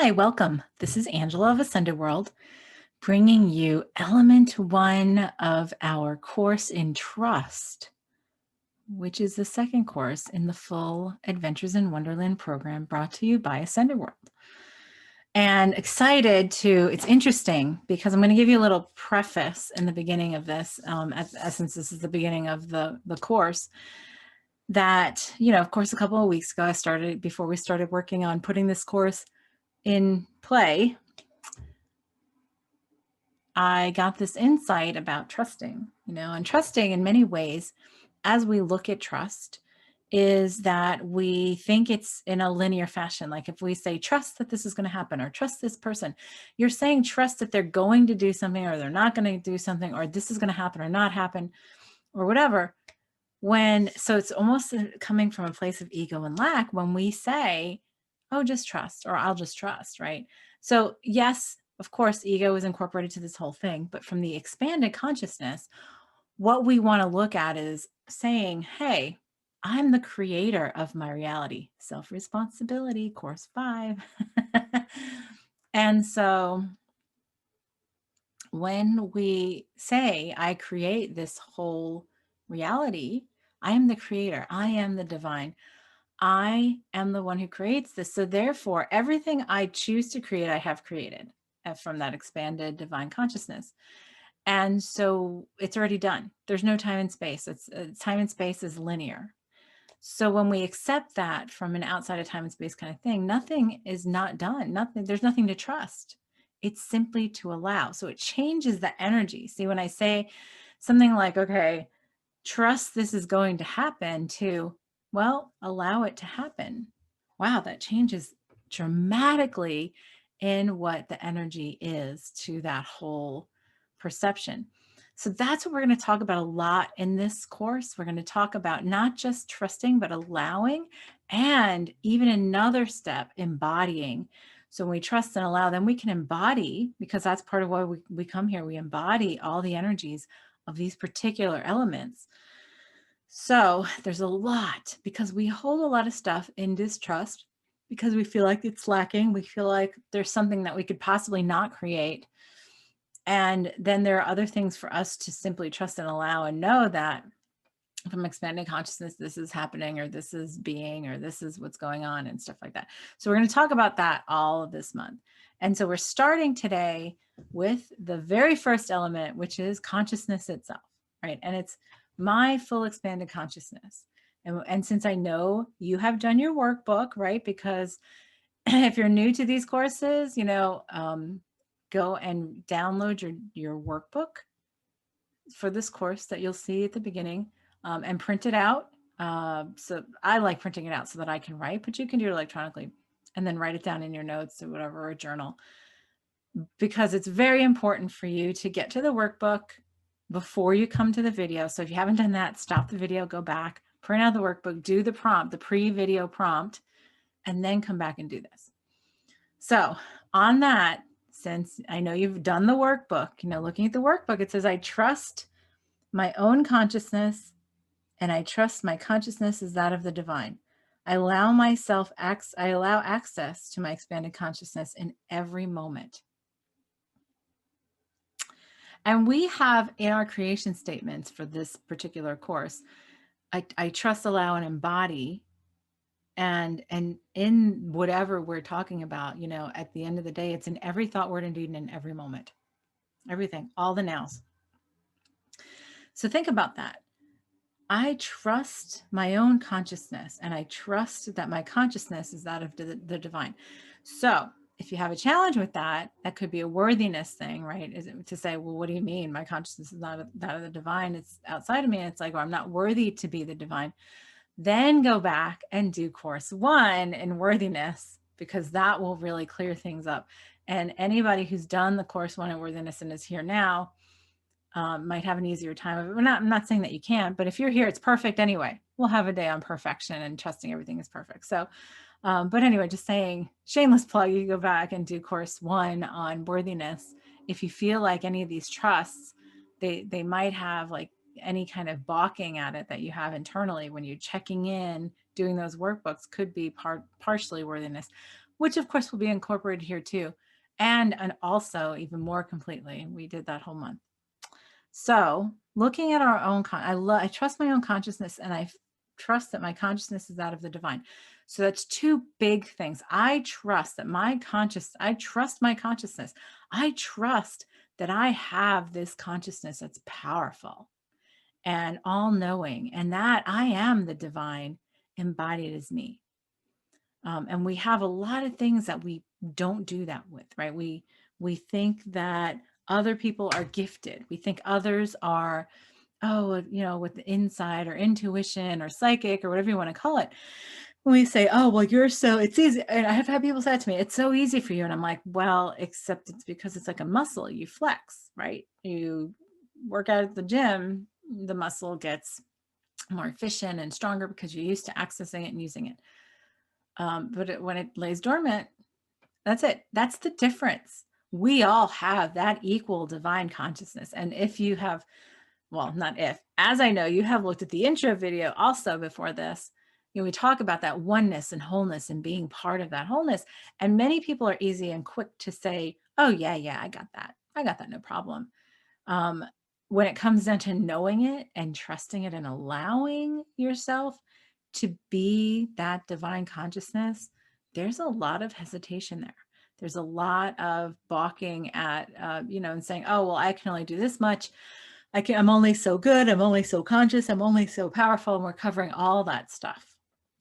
Hi, welcome. This is Angela of Ascended World, bringing you element one of our course in trust, which is the second course in the full Adventures in Wonderland program brought to you by Ascended World. And it's interesting because I'm going to give you a little preface in the beginning of this, since this is the beginning of the course, that, of course, a couple of weeks ago, before we started working on putting this course in play, I got this insight about trusting, and trusting in many ways, as we look at trust, is that we think it's in a linear fashion. Like if we say, trust that this is going to happen, or trust this person, you're saying trust that they're going to do something, or they're not going to do something, or this is going to happen or not happen, or whatever. So it's almost coming from a place of ego and lack when we say, oh, just trust, or I'll just trust, right? So yes, of course, ego is incorporated to this whole thing, but from the expanded consciousness, what we want to look at is saying, hey, I'm the creator of my reality. Self-responsibility, course 5. And so when we say, I create this whole reality, I am the creator, I am the divine, I am the one who creates this. So therefore, everything I choose to create, I have created from that expanded divine consciousness. And so it's already done. There's no time and space. Time and space is linear. So when we accept that from an outside of time and space kind of thing, nothing is not done. There's nothing to trust. It's simply to allow. So it changes the energy. See, when I say something like, okay, trust this is going to happen, to, well, allow it to happen. Wow, that changes dramatically in what the energy is to that whole perception. So that's what we're going to talk about a lot in this course. We're going to talk about not just trusting, but allowing, and even another step, embodying. So when we trust and allow, then we can embody, because that's part of why we come here. We embody all the energies of these particular elements. So there's a lot, because we hold a lot of stuff in distrust because we feel like it's lacking. We feel like there's something that we could possibly not create. And then there are other things for us to simply trust and allow and know that from expanding consciousness, this is happening, or this is being, or this is what's going on, and stuff like that. So we're going to talk about that all of this month. And so we're starting today with the very first element, which is consciousness itself, right? And it's my full expanded consciousness. And since I know you have done your workbook, right? Because if you're new to these courses, go and download your workbook for this course that you'll see at the beginning, and print it out. So I like printing it out so that I can write, but you can do it electronically and then write it down in your notes or whatever, or a journal, because it's very important for you to get to the workbook before you come to the video. So if you haven't done that, stop the video, go back, print out the workbook, do the prompt, the pre-video prompt, and then come back and do this. So on that, since I know you've done the workbook, looking at the workbook, it says, I trust my own consciousness, and I trust my consciousness is that of the divine. I allow access to my expanded consciousness in every moment. And we have in our creation statements for this particular course, I trust, allow, and embody. And in whatever we're talking about, at the end of the day, it's in every thought, word, and deed, and in every moment. Everything, all the nows. So think about that. I trust my own consciousness, and I trust that my consciousness is that of the divine. So if you have a challenge with that, that could be a worthiness thing, right? Is it to say, well, what do you mean? My consciousness is not that of the divine. It's outside of me. And it's like, oh, I'm not worthy to be the divine. Then go back and do course 1 in worthiness, because that will really clear things up. And anybody who's done the course 1 in worthiness and is here now might have an easier time. I'm not saying that you can't, but if you're here, it's perfect anyway. We'll have a day on perfection and trusting everything is perfect. So, but anyway, just saying, shameless plug, you go back and do course 1 on worthiness. If you feel like any of these trusts, they might have like any kind of balking at it that you have internally when you're checking in, doing those workbooks, could be partially worthiness. which of course will be incorporated here too. And also even more completely, we did that whole month. So looking at our own, I trust my own consciousness, and I trust that my consciousness is that of the divine. So that's two big things. I trust my consciousness. I trust that I have this consciousness that's powerful and all knowing, and that I am the divine embodied as me. And we have a lot of things that we don't do that with, right? We think that other people are gifted. We think others are, oh, with the insight or intuition or psychic or whatever you want to call it. When we say, oh, well, it's easy. And I have had people say that to me, it's so easy for you. And I'm like, well, except it's because it's like a muscle. You flex, right? You work out at the gym, the muscle gets more efficient and stronger because you're used to accessing it and using it. But when it lays dormant, that's it. That's the difference. We all have that equal divine consciousness. And if you have, well, not if, as I know, you have looked at the intro video also before this, we talk about that oneness and wholeness and being part of that wholeness. And many people are easy and quick to say, oh, yeah, I got that. I got that, no problem. When it comes down to knowing it and trusting it and allowing yourself to be that divine consciousness, there's a lot of hesitation there. There's a lot of balking at, and saying, oh, well, I can only do this much. I'm only so good. I'm only so conscious. I'm only so powerful. And we're covering all that stuff,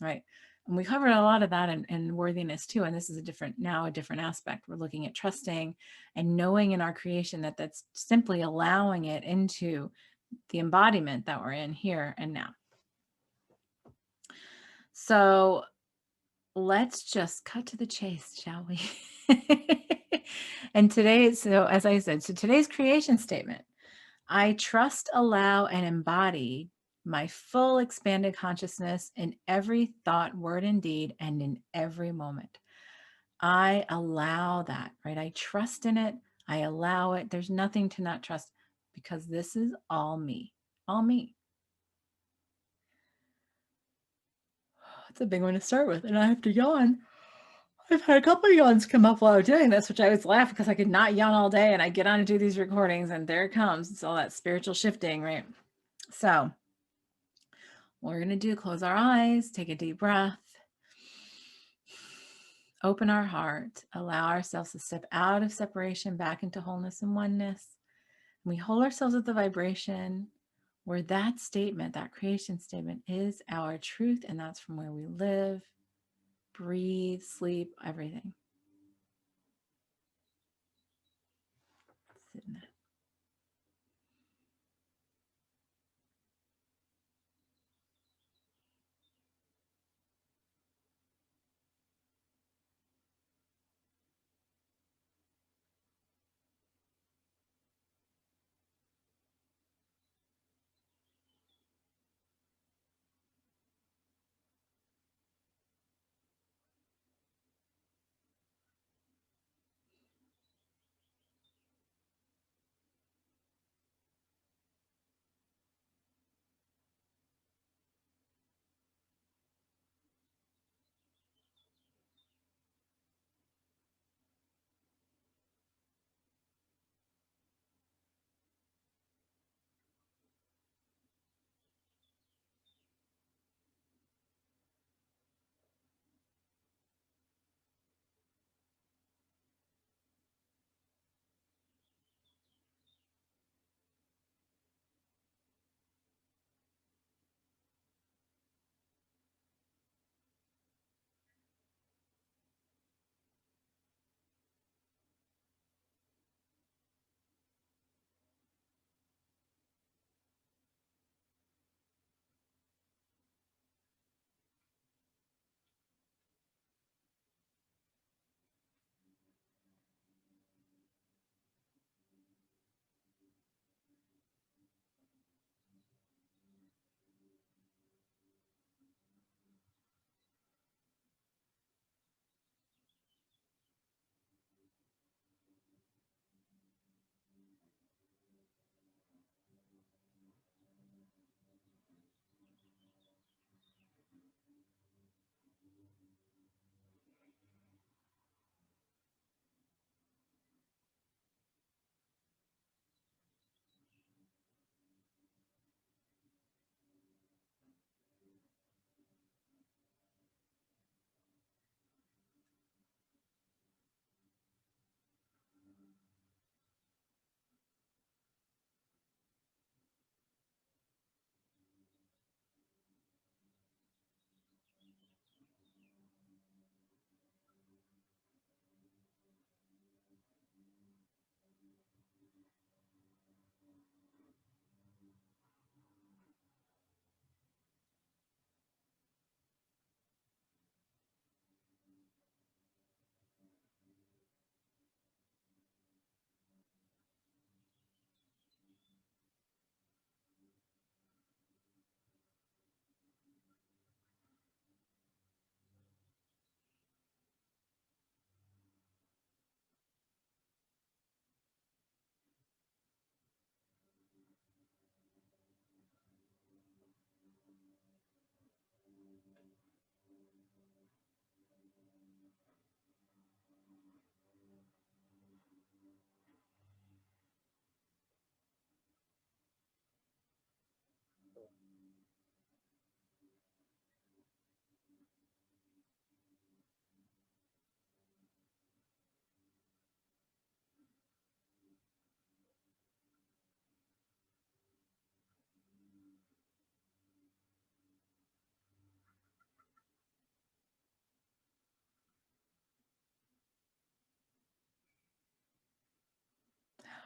right? And we covered a lot of that in worthiness too. And this is a different aspect. We're looking at trusting and knowing in our creation that that's simply allowing it into the embodiment that we're in here and now. So let's just cut to the chase, shall we? And as I said, today's creation statement: I trust, allow, and embody my full expanded consciousness in every thought, word, and deed, and in every moment. I allow that, right? I trust in it. I allow it. There's nothing to not trust, because this is all me, all me. It's a big one to start with, and I have to yawn. I've had a couple of yawns come up while I was doing this, which I was laughing because I could not yawn all day, and I get on to do these recordings, and there it comes. It's all that spiritual shifting, right? So what we're going to do, close our eyes, take a deep breath, open our heart, allow ourselves to step out of separation back into wholeness and oneness. And we hold ourselves at the vibration where that statement, that creation statement, is our truth, and that's from where we live, breathe, sleep, everything. Sit in that.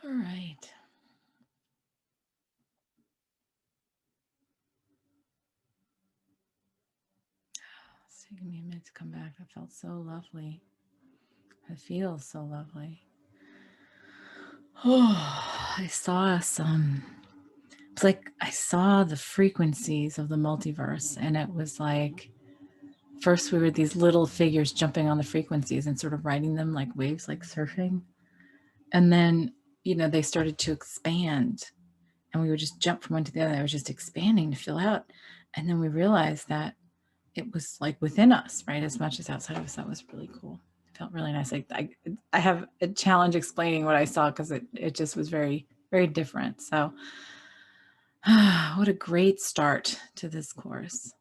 All right. It's taking me a minute to come back. That felt so lovely. It feels so lovely. Oh, I saw some. It's like I saw the frequencies of the multiverse, and it was like first we were these little figures jumping on the frequencies and sort of riding them like waves, like surfing. And then, you know, they started to expand and we would just jump from one to the other. It was just expanding to fill out. And then we realized that it was like within us, right? As much as outside of us. That was really cool. It felt really nice. Like I have a challenge explaining what I saw because it just was very, very different. So what a great start to this course.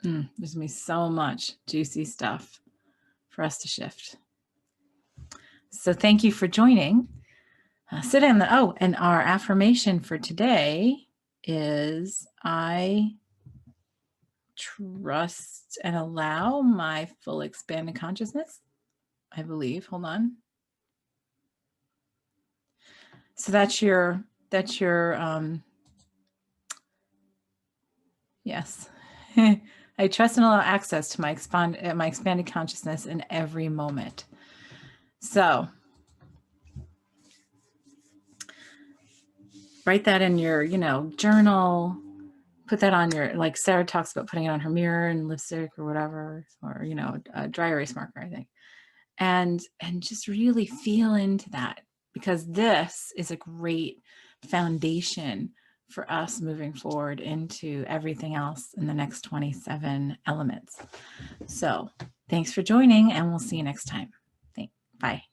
There's gonna be so much juicy stuff for us to shift. So thank you for joining. Sit in the, oh, and our affirmation for today is I trust and allow my full expanded consciousness. I believe, hold on. So that's your, yes. I trust and allow access to my expanded consciousness in every moment. So write that in your, journal, put that on your, like Sarah talks about putting it on her mirror and lipstick or whatever, or, a dry erase marker, I think. And just really feel into that, because this is a great foundation for us moving forward into everything else in the next 27 elements. So thanks for joining, and we'll see you next time. Bye.